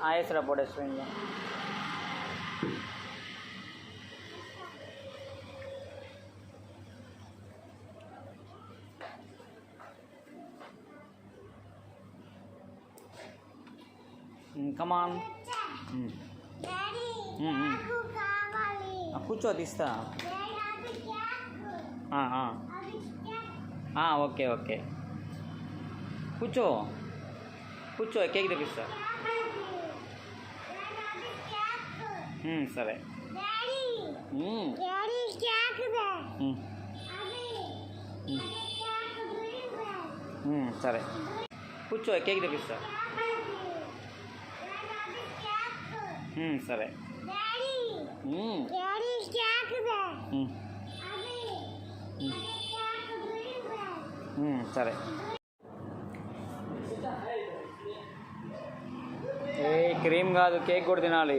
వేసిరా పొడి స్పూన్లో. కమాన్ కూర్చో తీస్తా. ఓకే ఓకే కూర్చో కూర్చో కేక్ తెప్పిస్తా. సరే సరే కూర్చో కేక్ తెప్పిస్తా. సరే సరే ఏ క్రీమ్ కాదు కేక్ కూడా తినాలి.